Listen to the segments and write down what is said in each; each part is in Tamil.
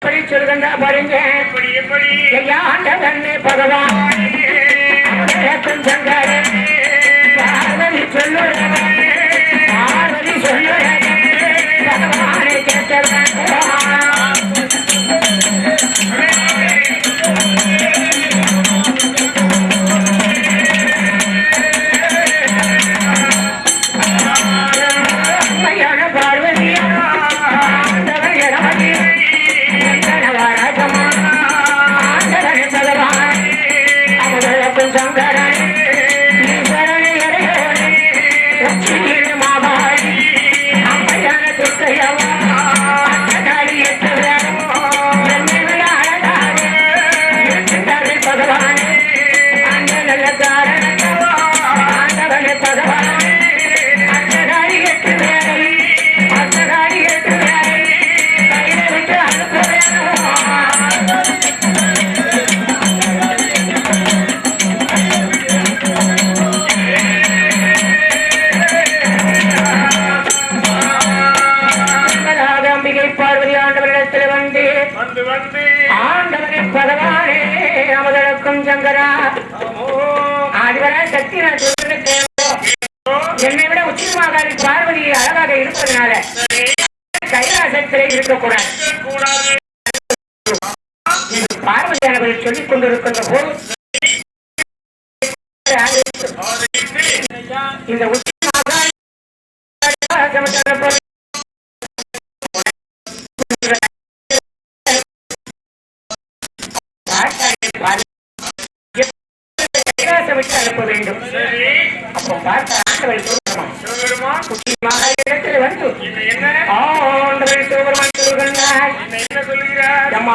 சொல்லுங்க பாருங்க ஆண்டவன் பகவான் பார்வதி சொல்லுற பார்வதி சொல்லுற பகவானை கேட்டவன் என்னை விட உச்சிமாகாரி பார்வதியை அழகாக இருப்பதனால கைலாசத்திலே இருக்கக்கூடாது. பார்வதியானவர்கள் சொல்லிக் கொண்டிருக்கின்ற போது இந்த உச்சிமாகாரி விட்டு அனுப்ப வேண்டும். அப்போ பார்த்த ஆண்டவன்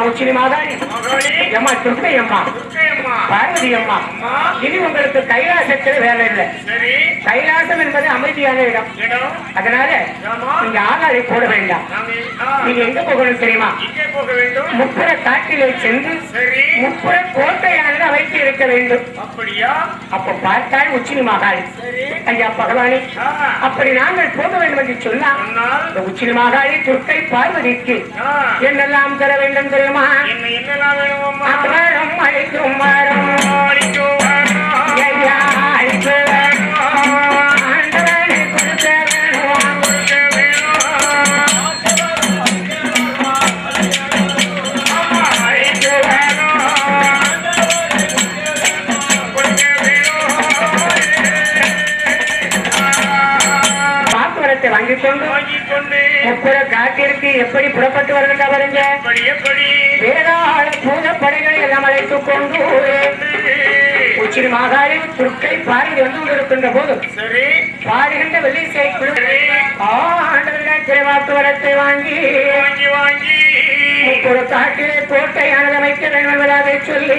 உச்சினி மாதாரி அம்மா துர்க்கை அம்மா பார்வதி அம்மா இனி உங்களுக்கு கைலாசத்தில் வேலை இல்லை. கைலாசம் என்பது அமைதியான இடம். அதனால நீங்க ஆகாரை போட வேண்டாம். நீங்க எங்க போகணும் தெரியுமா? முப்புற காட்டிலே சென்று முப்புற கோட்டையானது அமைத்து இருக்க வேண்டும். அப்ப பார்த்தால் உச்சினி மாகாளி ஐயா பகவானே அப்படி நாங்கள் போக வேண்டும் என்று சொன்னால் உச்சினி மாகாளி துர்க்கை பார்வதிக்கு என்னெல்லாம் தர வேண்டும் தெரியுமா? அமரம் அழைக்கும் மரம் ஐயா ஆண்டவனை கொடுக்க வாங்கிக் கொண்டு முப்புற காட்டிற்கு எப்படி புறப்பட்டு வருகின்ற வருங்க வேதாள பூஜப்படைகளை எல்லாம் அழைத்துக் கொண்டு உச்சினி மாகாளி துர்க்கை பார்வதி வந்து கொண்டிருக்கின்ற போது பாடுகின்ற வெள்ளிசை ஆண்டவர்கள் வரத்தை வாங்கி முப்புற காட்டிலே கோட்டையானது அமைக்க வேண்டும் என்பதாக சொல்லி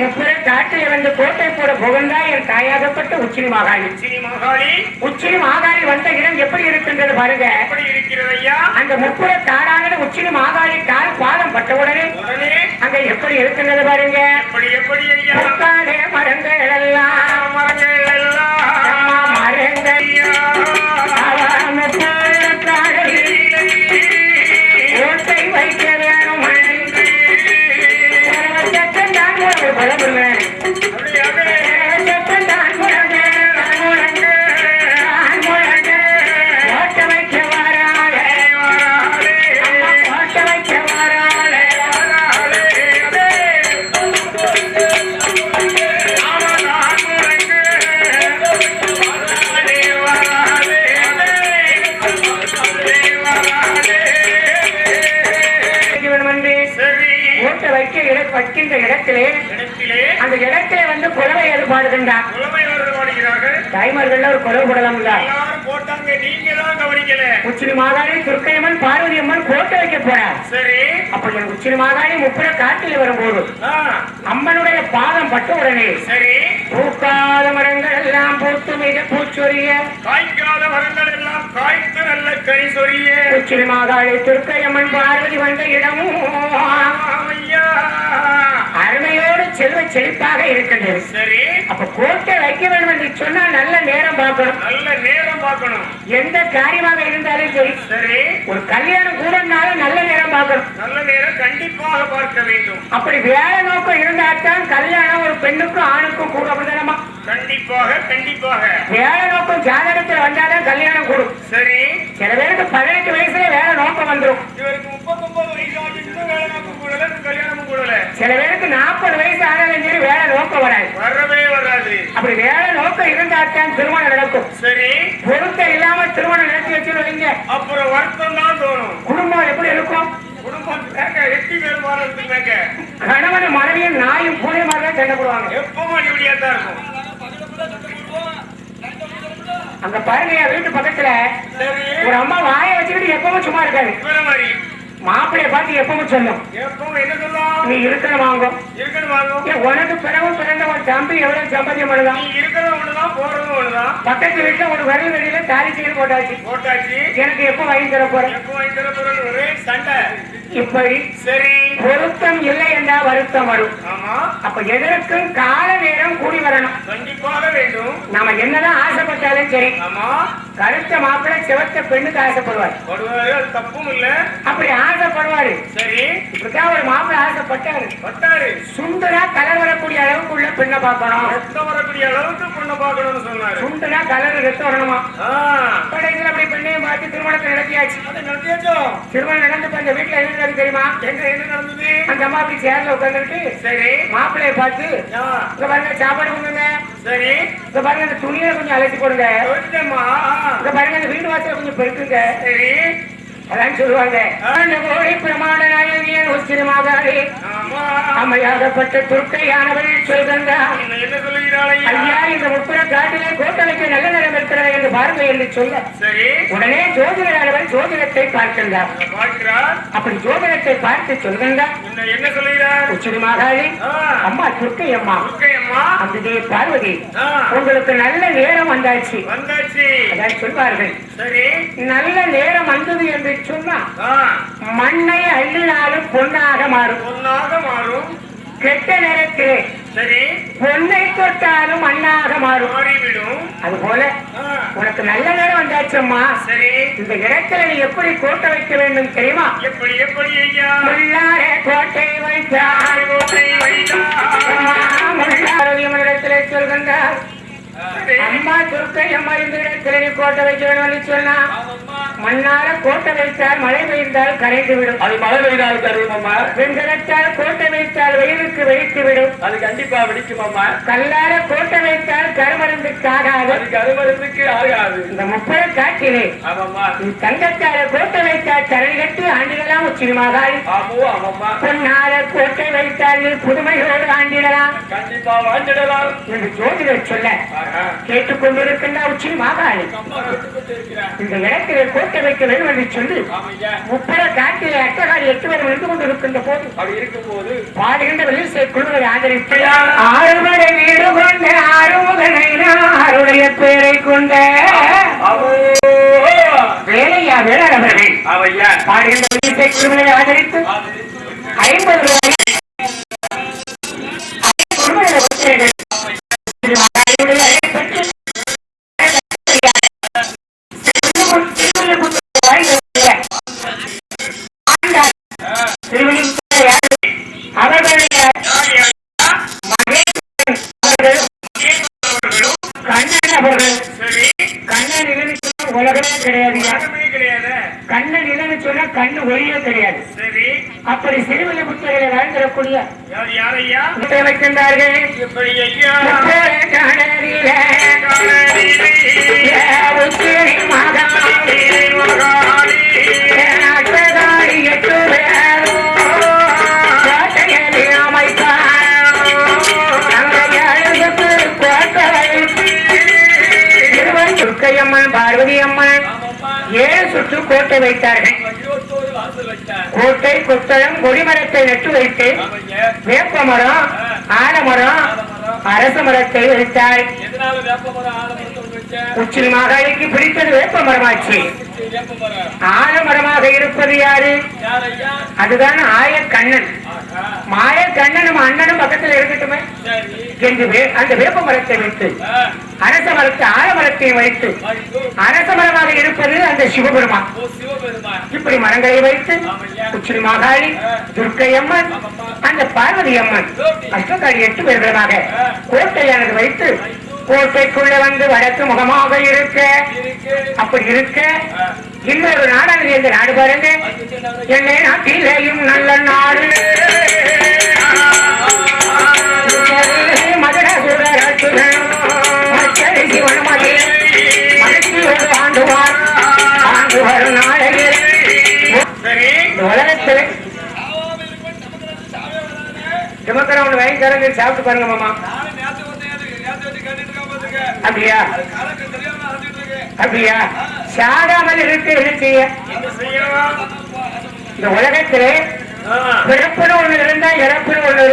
முப்புற காட்டிலே வந்து கோட்டை போட புகழ்ந்தா என் தாயாகப்பட்ட உச்சினி மாகாளி உச்சினி மாகாளி வந்த இடம் எப்படி இருக்கின்றது பாருங்க. அந்த முப்புற காடான உச்சினி மாகாளி கால் பாதம் பட்டவுடனே அங்க எப்படி இருக்கின்றது பாருங்க. மரங்கள் எல்லாம் மரங்கள் கோட்டை வைக்க வேணும் வைக்கின்ற இடத்திலே அந்த இடத்திலே வந்து குலவை ஏற்பாடுகின்றார். தாய்மார்கள் ஒரு குலவு போடலாம். உச்சினி மாகாளி துர்க்கையம்மன் பார்வதி அம்மன் கோட்டை வைக்க போறார். அப்ப உச்சினி மாகாளி முப்புற காட்டில் வரும்போது அம்மனுடைய பாதம் பட்ட உடனே பூக்காத மரங்கள் எல்லாம் பூத்து மிக பூச்சொரிய காய்க்காத மரங்கள் எல்லாம் காய்த்து நல்ல கறி சொரிய உச்சினி மாகாளி துர்க்கையம்மன் பார்வதி வந்த இடமும் அருமையோடு செல்வ செழிப்பாக இருக்கின்றது. சரி. அப்ப கோட்டை வைக்க வேண்டும் என்று சொன்னா நல்ல நேரம் பார்க்கணும். நல்ல நேரம் பார்க்கணும். எந்த காரியமாக இருந்தாலும் சரி. சரி. ஒரு கல்யாணம் கூடனாலும் நல்ல நேரம் பார்க்கணும். நல்ல நேரம் கண்டிப்பாக பார்க்க வேண்டும். அப்படி வேலை நோக்கம் இருந்தால்தான் கல்யாணம் ஒரு பெண்ணுக்கும் ஆணுக்கும் கூட. அப்படிதானமா? கண்டிப்பாக கண்டிப்பாக. வேலை நோக்கம் ஜாதகத்தில் வந்தாதான் கல்யாணம் கூடும். சரி. சில பேருக்கு 18 வயசுல வேலை நோக்கம் வந்துடும். இவருக்கு 39 வயசு ஆகிட்டு வேலை நோக்கம் கூடல, கல்யாணமும் கூடல. சில பேருக்கு 40 வயசு ஆனாலும் சரி வேலை நோக்கம் வராது. வரவே வராது. அப்படி வேலை நோக்கம் இருந்தால்தான் திருமணம் நடக்கும். சரி. பொருத்தம் இல்லாம திருமணம் நடத்தி வச்சுருவீங்க, அப்புறம் வருத்தம் தான் தோணும். குடும்பம் எப்படி இருக்கும்? குடும்பம் எட்டி பேர் மாறதுக்கு கணவன் மனைவியும் நாயும் பூனை மாதிரி தான் சண்டை போடுவாங்க. எப்பவும் இப்படியா தான் இருக்கும். அங்க பாருங்க, வீட்டு பக்கத்துல ஒரு அம்மா வாயை வச்சுக்கிட்டு எப்பவும் சும்மா இருக்காது. மாப்பிள்ளைய பார்த்து எப்பவும் சொல்லும், என்ன சொல்லும்? நீ இருக்கணும் வாங்கும். உனக்கு பிறகு பிறந்த ஒரு தம்பி எவ்வளவு சம்பந்தியம் பண்ணுதான்? பக்கத்து வீட்டுல ஒரு விரல் வெளியில தாலி செய்து போட்டாச்சு. எனக்கு எப்ப வாங்கி தர போறேன்? சண்டை. இப்படி சரி. பொருத்தம் இல்லை என்றால் வருத்தம் வரும். அப்ப எதற்கும் கால நேரம் கூடி வரணும். கண்டிப்பாக வேண்டும். நாம என்னதான் ஆசைப்பட்டாலும் சரி, கருத்த மாப்பிள்ளை சிவத்த பெண்ணுக்கு ஆசைப்படுவார். தப்பும் இல்ல. அப்படி ஆசைப்படுவாரு. சரி. இப்படிதான் ஒரு மாப்பிள்ளை ஆசைப்பட்டாரு. சுந்தரா கலர் வரக்கூடிய அளவுக்கு உள்ள பெண்ணை பார்க்கணும். ரத்தம் வரக்கூடிய அளவுக்கு பெண்ணை பார்க்கணும்னு சொன்னாரு. சுந்தரா கலர் ரத்தம் வரணுமா? கடைசியில் அப்படி பெண்ணையும் பார்த்து திருமணத்தை நடத்தியாச்சு. திருமணம் நடந்து அந்த வீட்டுல என்ன தெரியுமா? என்ன நடந்தது? அந்த அம்மா அப்படி சேர்ல உட்காந்துட்டு, சரி, மாப்பிள்ளைய பார்த்து இங்க பாருங்க சாப்பாடு கொடுங்க. சரி. இங்க பாருங்க அந்த துணியை கொஞ்சம் அழைச்சி போடுங்க. இங்க பாருங்க அந்த வீட்டு வாசல கொஞ்சம் பெருக்குங்க. சரி. அதான் சொல்லுவாங்க, பிரமாண நாயகியன் உச்சிரமாகாரே அம்மையாகப்பட்ட துர்க்கையானவள் சொல்கின்றார், ஐயா இந்த முப்புற காட்டிலே கோட்டளைக்கு நல்ல நேரம் இருக்கிறது என்று பார்வை என்று சொல்ல, உடனே ஜோதிடரானவர் ஜோதிடத்தை பார்க்கின்றார். அப்படி ஜோதிடத்தை பார்த்து சொல்கின்றார், என்ன சொல்லுகிறார்? உச்சிரமாகாரே அம்மா துர்க்கை அம்மா, அந்த பார்வதி, உங்களுக்கு நல்ல நேரம் வந்தாச்சு. அதான் சொல்வார்கள், நல்ல நேரம் வந்தது என்று சொன்னா மண்ணை அள்ளினாலும் பொன்னாக மாறும். கெட்ட நேரத்திலே சரி பொன்னை தொட்டாலும் மண்ணாக மாறிவிடும். அதுபோல உனக்கு நல்ல நேரம் வந்தாச்சம்மா. சரி, இந்த இடத்துல நீ எப்படி கோட்டை வைக்க வேண்டும் தெரியுமா? எப்படி எப்படி ஐயா? முள்ளார கோட்டை வைத்தார், இடத்திலே சொல்கின்றார், அம்மா துர்க்கை அம்மா இந்த இடத்துல நீ கோட்டை வைக்க வேண்டும் சொன்னா, மண்ணால கோட்டை வைத்தால் மழை பெய்தால் கரைந்து விடும். அது மழை பெய்தால் கரையும் அம்மா. வெண்கலத்தால் கோட்டை வைத்தால் வெயிலுக்கு வெடித்து விடும். அது கண்டிப்பா வெடிக்கும் அம்மா. கல்லார கோட்டை வைத்தால் கருமருந்துக்கு ஆகாது. அது கருமருந்துக்கு ஆகாது. இந்த முப்பது காட்டிலே தங்கத்தால கோட்டை வைத்தால் தரை கட்டி ஆண்டிடலாம் உச்சிரமாகாது. பொன்னால கோட்டை வைத்தால் நீ புதுமையோடு ஆண்டிடலாம். கண்டிப்பா ஆண்டிடலாம் என்று ஜோதிடர் சொல்ல கேட்டுக்கொண்டிருக்கின்ற உச்சிரமாகாது. இந்த இடத்திலே கோட்டை வைக்க வேண்டும் என்று சொல்லி முப்பது காட்டிலே அட்டகாரி 8 பேர் நின்று கொண்டிருக்கின்ற போது, அப்படி இருக்கும் போது பாடுகின்ற வெளிச்சை குழுவை ஆதரித்து, ஆறுமடை வீடு கொண்ட ஆறுமுகனையாருடைய பேரை கொண்ட வேலையா வேளாளர்கள் பாடுகின்ற வெளிச்சை குழுவை ஆதரித்து 50 ரூபாய் கண்ணன் இல்லைன்னு சொன்னா கண்ணு ஒளியே கிடையாது. அப்படி சிறுவில்லிபுத்தூரில் வாழ்ந்திடக்கூடிய வைக்கின்றார்கள். துர்க்கையம்மன் பார்வதி அம்மன் 7 சுற்று கோட்டை வைத்தார்கள். கோட்டை கொத்தளம் கொடிமரத்தை நட்டு வைத்து வேப்ப மரம், ஆலமரம், அரச மரத்தை வைத்தாய். எதனால வேப்ப மரம் ஆலமரத்தை ஒண்ணு வச்ச? உச்சினி மாகாளிக்கு பிடித்தது வேப்ப மரமாச்சு. வேப்ப மரம். ஆலமரமாக இருப்பது யாரு? யார் ஐயா? அதுதான் ஆய கண்ணன். ஆஹா. மாய கண்ணன் நம்ம அண்ணனும் பக்கத்துல இருக்கட்டுமே சரி. என்று அந்த வேப்ப மரத்தை வைத்து அரச மரத்தை ஆலமரத்தை வைத்து அரச மரமாக இருப்பது அந்த சிவபெருமான். ஓ சிவபெருமான். இப்படி மரங்களை வைத்து உச்சினி மாகாளி, துர்க்கை அம்மன், அந்த பார்வதி அம்மன், அஷ்டகாளி 8 பேர்களாக கோட்டையானது வைத்து கோட்டைக்குள்ள வந்து வடக்கு முகமாக இருக்க, அப்படி இருக்க இன்னொரு நாடானது எந்த நாடு பாருங்க, என்னை நாட்டிலேயும் நல்ல நாடு உலகத்தில் சுமக்கரம் ஒண்ணு வாங்கி தரங்க, சாப்பிட்டு பாருங்க மாமா. அப்படியா? அப்படியா? சாடாமல் இருக்கு. இந்த உலகத்திலே பிறப்புன்னு ஒண்ணு இருந்தா இறப்புன்னு ஒண்ணு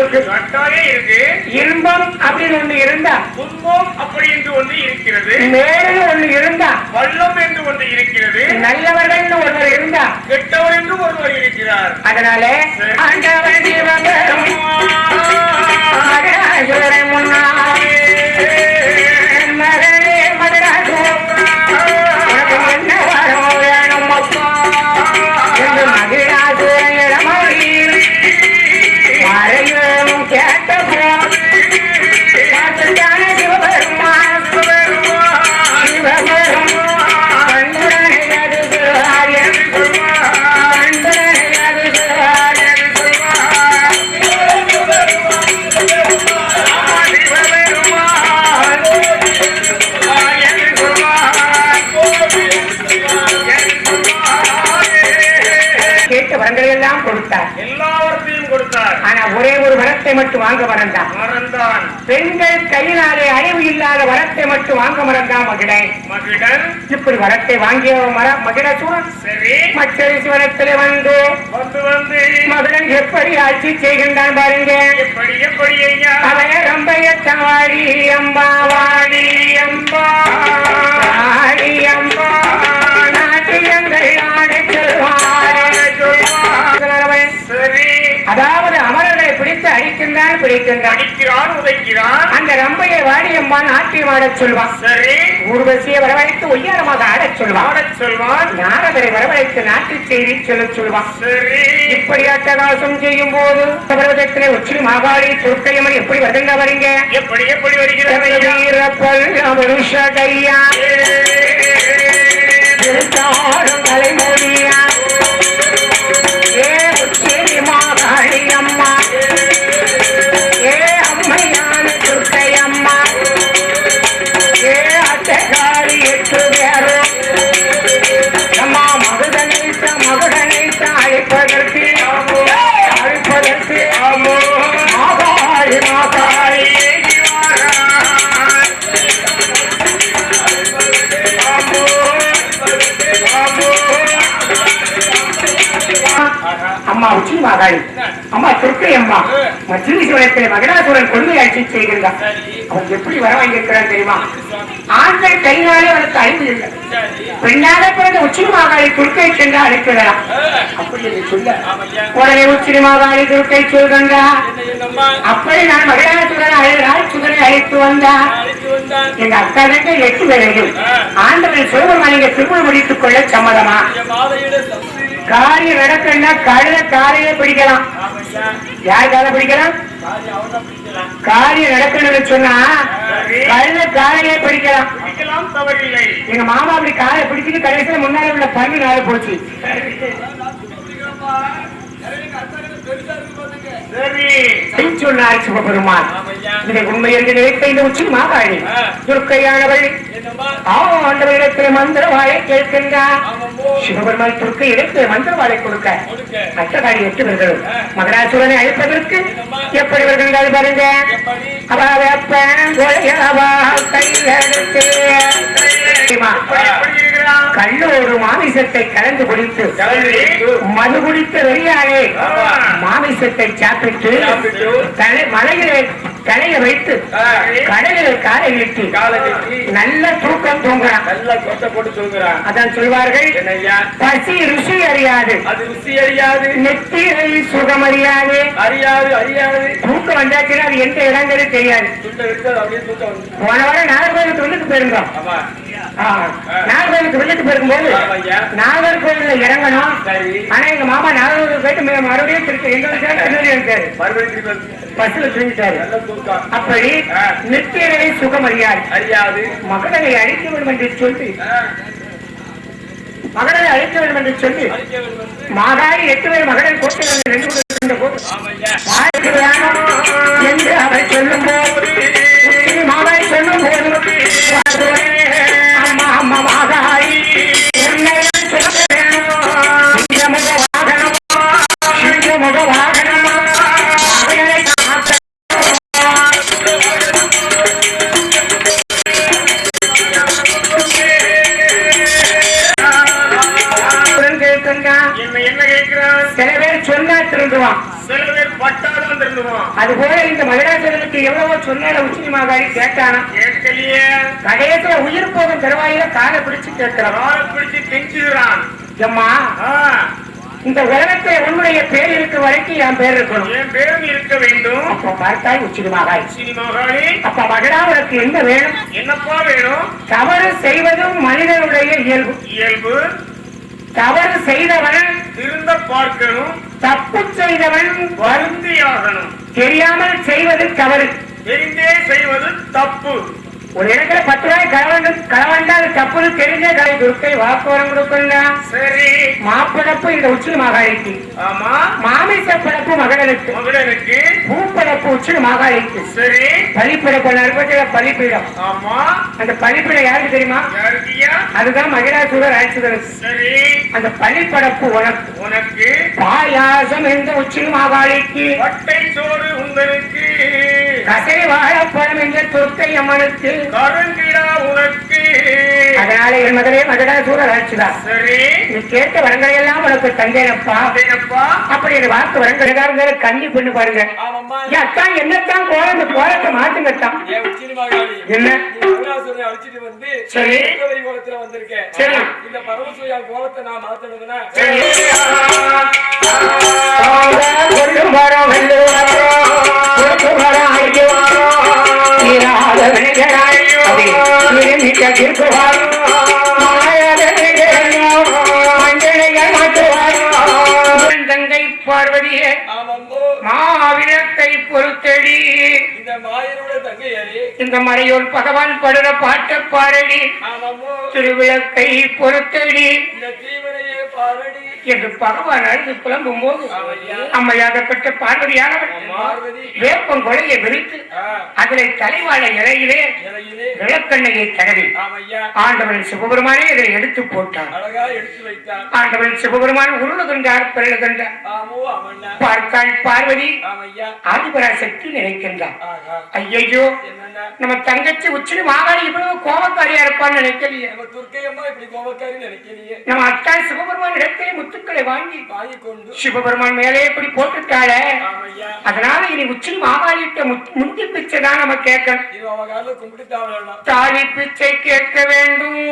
இருக்கு. இன்பம் அப்படின்னு ஒண்ணு இருந்தா துன்பம் அப்படி என்று ஒன்று இருக்கிறது. மேலும் ஒண்ணு இருந்தா வல்லம் என்று ஒன்று இருக்கிறது. நல்லவர்கள் ஒருவர் இருந்தா கெட்டவர் என்று ஒருவர் இருக்கிறார். அதனால ஆண்டவன் சிவபெருமான் மகராசுரனை முன்னாலே மகனே மகராசுரன் உனக்கு என்ன வரம் வேணும் அப்பா என்று மகிழாசுரனிடம் மறையும் கேட்ட பார்த்துட்டான சிவபெருமான் சிவபெருமான் கண்ணுடனே அது சொல்வார் கண்ணுடனே அது சொல்வார் கேட்ட வரங்களை எல்லாம் கொடுத்தார். எல்லாவற்றையும் கொடுத்தார். ஆனா ஒரே ஒரு வரத்தை மட்டும் வாங்க மறந்தான். பெண்கள் கையினாலே அறிவு இல்லாத வரத்தை மட்டும் வாங்க மறந்தான் மகிழன். இப்படி வரத்தை வாங்கிய மகிழசூரன் மற்றொரு சிவனத்திலே வந்து மகிழன் எப்படி ஆட்சி செய்கின்றான் பாருங்க. அவய ரம்பைய தாடி அம்பா வாடி அம்பா வாடி அம்பா நாட்டியங்கள் ஆட சொல்வார். அதாவது அமரர்களை பிடித்து அடிக்கின்றான், பிடிக்கின்றான், உதைக்கிறான். அந்த ரம்பையை வாடியம்பான் நாட்டியம் ஆடச் சொல்வான். ஊர்வசியை வரவழைத்து ஒய்யாரமாக ஆடச் சொல்வான். நாரதரை வரவழைத்து நாட்டு செய்தி சொல்ல சொல்வான். இப்படி அட்டகாசம் செய்யும் போது பர்வதத்திலே உச்சினி மாகாளி துர்க்கையம்மன் எப்படி வருகின்ற வரீங்க? எப்படி வருகிறது? தலைமொழியா ஏ உச்சினி மாகாளி அம்மா, ஏ அம்மையான துர்க்கை அம்மா, ஏ அட்டகாளி 8 பேரும் அம்மா மகுடனைத்த அழைப்பதற்கு மாகாளி மாகாளி அம்மா உச்சி மாகாளி, அம்மா துர்க்கை அம்மா மத்தியசுவரத்தில் மகராசுரன் கொள்கை ஆட்சி செய்கின்றான். அவன் எப்படி வர வாங்கியிருக்கிறான் தெரியுமா? ஆண்கள் கையினாலே அவனுக்கு அறிவு இல்லை. பெண்ணாக பிறந்த உச்சி மாகாளி துர்க்கை சென்று அழைக்கிறான். அப்படி என்று சொல்ல உடனே உச்சி மாகாளி துர்க்கை சொல்கின்றா, அப்படி நான் மகராசுரனை அழைத்து வந்தான். எங்க அக்கா 8 பேரையும் ஆண்டவன் சிவபெருமான் திருமணம் முடித்துக் கொள்ள சம்மதமா? காரியம் நடக்கணும்னா கழுத காலையே பிடிக்கலாம். யார் காலை பிடிக்கலாம்? காரியம் நடக்கணும்னு சொன்னா கழுத காலையே பிடிக்கலாம். எங்க மாமா அப்படி காலை பிடிச்சிட்டு கடைசியில முன்னாடி உள்ள பங்கு நாளை போச்சு. சொன்னார் சிவபெருமான். இதை உண்மை என்று நினைத்த இந்த உச்சி மாகாளி துர்க்கையானவள் ஆண்டவரிடத்தில் மந்திரவாளை கேட்கின்றார். சிவபெருமான் துர்க்கை இடத்தில் மந்திரவாளை கொடுக்க அட்டகாளி 8 பேர்களும் மகராசுரனை அழைப்பதற்கு எப்படி வருகின்றால் பாருங்க. கல்லோடு மாமிசத்தை கலந்து குடித்து மது குடித்த வெறியாலே மாமிசத்தை சாப்பிட்டு மலையிலே தலையை வைத்து கடலில் காலை நீட்டி நல்ல தூக்கம் தூங்குறான். நல்லா கொட்டை போட்டு தூங்குறான். அதான் சொல்வார்கள், பசி ருசி அறியாது, அது ருசி அறியாது, நெத்திரை சுகம் அறியாது. அறியாது அறியாது. தூக்கம் வந்தாச்சுன்னா அது எந்த இடங்களும் தெரியாது. அப்படியே தூக்கம் வந்து போன வாரம் நாகர்கோவிலுக்கு வில்லுக்கு போயிருந்தோம். ஆமா நாகர்கோவிலுக்கு வில்லுக்கு போயிருக்கும்போது நாகர்கோவில்ல இறங்கணும். ஆனா எங்க மாமா நாகர்கோவில் போயிட்டு மறுபடியும் திருச்சி எங்க பஸ்ல தூங்கிட்டாரு. அப்படி நித்திரை சுகம் அறியாது, அறியாது. மகனை அழிக்க வேண்டும் என்று சொல்லி மகனை அழிக்க வேண்டும் என்று சொல்லி மாதாரி 8 பேர் மகனை போட்டு என்று அவர் சொல்லும் போது மாதாரி சொல்லும் போது அம்மா அம்மா மாதாரி முக வாகனமா சில பேர் சொன்னா திருந்துவான், சில பேர் பட்டாதான் திருந்துவான். அது போல இந்த மகிழாசுரனுக்கு எவ்வளவோ சொன்னால உச்சி மாதாரி கேட்டானா, கேட்கலையே. கடையத்துல உயிர் போகும் தருவாயில காலை பிடிச்சு கேட்கிறான், காலை பிடிச்சு கெஞ்சுகிறான். அம்மா இந்த உலகத்தை உன்னுடைய பேர் இருக்க வரைக்கும் என் பேர் இருக்கணும், என் பேரும் இருக்க வேண்டும். அப்ப பார்த்தாய் உச்சி மாதாரி. உச்சி மாதாரி, அப்ப மகிழாவுக்கு என்ன வேணும்? என்னப்பா வேணும்? தவறு செய்வதும் மனிதனுடைய இயல்பு. இயல்பு. தவறு செய்தவன் திருந்த பார்க்கணும், தப்பு செய்தவன் வருந்தியாகணும். தெரியாமல் செய்வது தவறு, தெரிந்தே செய்வது தப்பு. ஒரு இடத்துல 10 ரூபாய் களவண்டா அது தப்புன்னு தெரிஞ்சே கடை துர்க்கை வாக்குவரம் கொடுக்கணும். சரி, மாப்படப்பு இந்த உச்சி மாகாளிக்கு, ஆமா. மாமிச படப்பு மகனுக்கு, மகனுக்கு பூப்படப்பு உச்சி மாகாளிக்கு. சரி, பலிப்படப்பு நற்பட்ட பலிப்பீடம். ஆமா. அந்த பலிப்பீடம் யாருக்கு தெரியுமா? யாருக்கியா? அதுதான் மகிழாசுரர் ஆட்சிதருக்கு. சரி, அந்த பலிப்படப்பு உனக்கு. உனக்கு பாயாசம் என்ற உச்சி மாகாளிக்கு, பட்டை சோறு உங்களுக்கு, கசை வாழைப்பழம் என்ற துர்க்கை அம்மனுக்கு, கருங்கிடா உனக்கு. அதனால என் மகளே மகிழாசுரர் ஆட்சிதான். சரி, நீ கேட்ட வரங்களை எல்லாம் உனக்கு தந்தேனப்பா. அப்படி ஒரு வாக்கு வரங்கள் கண்ணி பண்ணு பாருங்க. அத்தான் என்னத்தான் கோலம், கோலத்தை மாத்துங்கத்தான். என்ன அழிச்சிட்டு வந்து சரி கோலத்துல வந்திருக்கேன். சரி, இந்த பரமசூயா கோலத்தை நான் மாத்தணும்னா கொள்ளும் வரோம் வெள்ளு வரோம் வரோம் அழிக்குவாரோ நீராத வினைகளாய் இருக்குவாரோ மஞ்சளைகள் மாற்றுவாரோ. தங்கை பார்வதியே மாவிளக்கை பொறுத்தடி, இந்த மாயனோட தங்கையாரி இந்த மறையோர் பகவான் படுற பாட்ட பாரடி, திருவிளக்கை பொறுத்தடி இந்த தீவனையே பாரடி என்று பகவான் அழுது புலம்பும் போது அம்மையாகப்பட்ட பார்வதியானவர் வேப்பம் கொலையை விரித்து அதில் தலைவாழ இலையிலே விளக்கண்ணையை தடவி ஆண்டவன் சிவபெருமானே இதை எடுத்து போட்டார். ஆண்டவன் சிவபெருமான் உருளுகின்றார், பிறழுகின்றார். பார்த்தாள் பார்வதி ஆதிபராசக்தி நினைக்கின்றார், ஐயோ நம்ம தங்கச்சி உச்சி மாகாளி இவ்வளவு கோபக்காரியா இருப்பான்னு நினைக்கலையே, நம்ம அத்தான் சிவபெருமான் இடத்திலே முத்துக்களை வாங்கி சிவபெருமான் மேலே இப்படி போட்டுட்டாள. அதனால இனி உச்சி மாகாளிட்ட முந்தி பிச்சை தான் நம்ம கேட்கணும், தாலி பிச்சை கேட்க வேண்டும்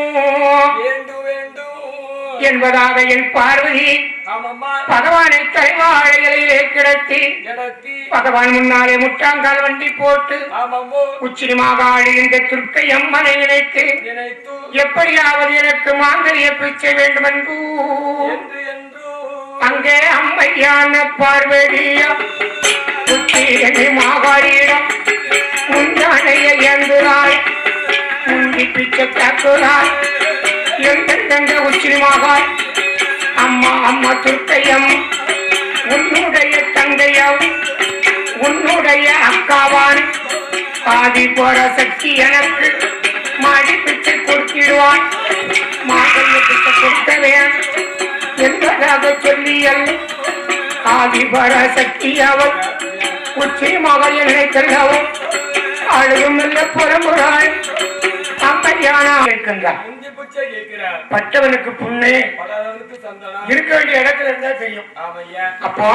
என்பதாக என் பார்வதி பகவானை தலைவாழ இலையிலே கிடத்தி பகவான் முன்னாலே முட்டாங்கால் வண்டி போட்டு உச்சி மாகாளி இந்த துர்க்கை அம்மனை நினைத்து எப்படியாவது எனக்கு மாங்கல்ய பிச்சை வேண்டும் என்று அங்கே அம்மையான பார்வதியா உச்சி மாகாளியிடம் முன்னாடைய இயங்குகிறாள், முந்தி பிச்சை தாக்குகிறாள். எந்த உச்சி மாகாள் அம்மா அம்மா துர்க்கையம் உன்னுடைய தங்கையம் உன்னுடைய அக்காவான் ஆதி போற சக்தி எனக்கு மாடி பிச்சை கொடுத்திடுவான், மாங்கல்ய பிச்சை கொடுத்தவேன் என்பதாக சொல்லியல் ஆதி போற சக்தி அவள் உச்சி மகள் நினைத்தல்லவள் அழுகும் நல்ல புறமுறாள் அம்மையானா இருக்கின்றார். பட்டவனுக்கு புண்ணு இருக்க வேண்டிய இடத்துல இருந்தா தெரியும். அப்போ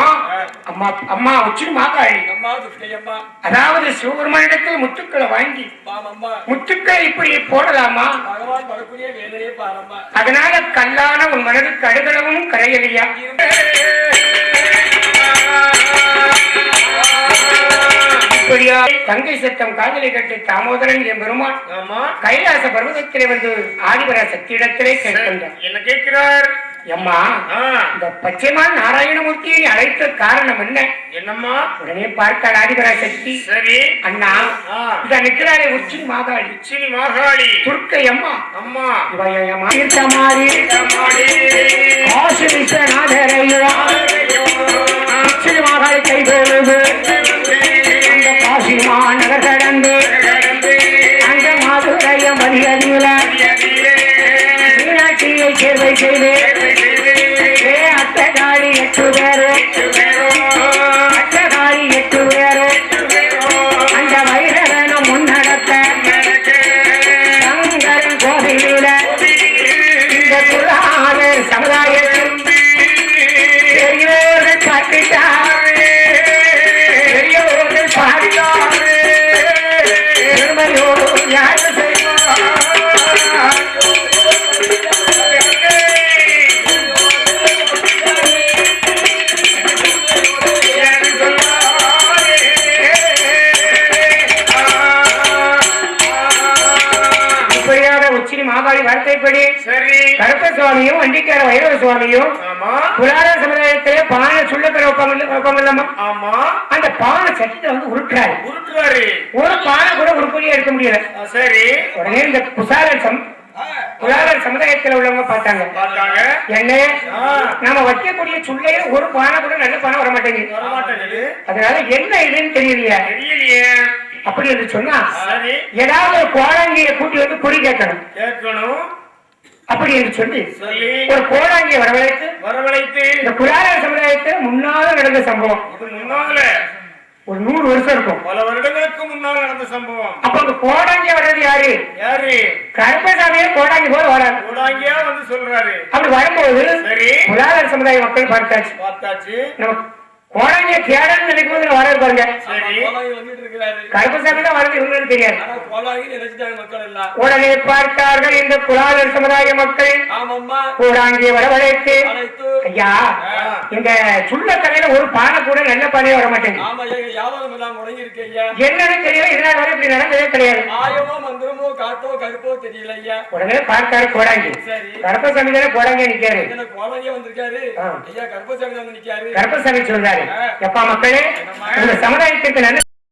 அம்மா அம்மா உச்சி மாகாளி அம்மா துர்க்கையம்மா. அதாவது சிவபெருமானிடத்தில் முத்துக்களை வாங்கி ஆமாம்மா. முத்துக்களை இப்படி போடலாமா? பகவான் வரக்கூடிய வேலையே பாரம்மா. அதனால கல்லான உன் மனதுக்கு அழுகளவும் கரையலையா? இப்படியா தங்கை சத்தம் காதலை கட்டி தாமோதரன் என் பெருமான் கைலாச பர்வதத்திலே வந்து ஆதிபரா சக்தியிடத்திலே கேட்கின்றார். என்ன கேட்கிறார்? எம்மா, இந்த பச்சைமான் நாராயணமூர்த்தியை அழைத்த காரணம் என்ன? என்னம்மா? உடனே பார்த்தாள் ஆதிபரா சக்தி. சரி அண்ணா, இந்த நிற்கிறாளே உச்சினி மாகாளி. உச்சினி மாகாளி துர்க்கை அம்மா. அம்மா காசு விஸ்வநாதரையா உச்சினி மாகாளி கை போடுது. அந்த காசிமா நகர் கடந்து அந்த மாதுரைய மதியதில மீனாட்சியை சேர்வை செய்து அட்டகாளி 8 பேரு அட்டகாளி 8 பேரு அந்த வைரவனும் முன்னடக்க சங்கரன் கோவிலில இந்த குலாளர் சமுதாயத்தில் பெரியோர்கள் காட்டிட்டார், பெரியோர்கள் பாடினார், பெருமையோடு யார் செய்வார்? உச்சினி மாகாளி வார்த்தைப்படி கருப்ப சுவாமியும் வண்டிக்கார வைரவ சுவாமியும் குலால சமுதாயத்திலே பானை சுள்ளக்கரை வைப்பாங்கல்லம்மா, அந்த பானை சட்டத்தை வந்து உருட்டுறாரு. ஒரு பானை கூட உருப்படியா எடுக்க முடியல. சரி, உடனே இந்த குலாளர் சமுதாயத்தில் உள்ளவங்க பார்த்தாங்க. என்ன நாம வைக்கக்கூடிய சுள்ளையில ஒரு பானை கூட நல்ல பானை வர மாட்டேங்குது. அதனால என்ன இதுன்னு தெரியலையா? அப்படி என்று சொன்னா ஏதாவது ஒரு கோடாங்கியை கூட்டி வந்து குறி கேட்கணும். அப்படி என்று சொல்லி ஒரு கோடாங்கியை வரவழைத்து இந்த குலாளர் சமுதாயத்தில் முன்னால நடந்த சம்பவம். ஒரு 100 வருஷம் இருக்கும், பல வருடங்களுக்கு முன்னால் நடந்த சம்பவம். அப்ப அந்த கோடாங்கியா வர்றது யாரு? கருப்பசாமியே கோடாங்கி போல வராது, கோடாங்கியா வந்து சொல்றாரு. அப்படி வரும்போது குலாளர் சமுதாய மக்கள் பார்த்தாச்சு நம்ம கோடாங்கிய தேடன்னு நினைக்கும் போது வர பாருங்க. கருப்பசாமி தான் வரது இவங்களுக்கு தெரியாது. உடனே பார்த்தார்கள் இந்த குலாளர் சமுதாய மக்கள் கோடாங்கியை வரவழைத்து, ஐயா இந்த சுள்ள கடையில ஒரு பானை கூட நல்ல பானையே வர மாட்டேங்குது, என்னன்னு தெரியல, இதனால வரை இப்படி நடந்ததே கிடையாது. உடனே பார்த்தாரு கோடாங்கி. கருப்பசாமி தானே கோடாங்கியா நிக்காரு. கருப்பசாமி சொல்றாரு, எப்பா மக்களே உங்க சமுதாயத்திற்கு நல்ல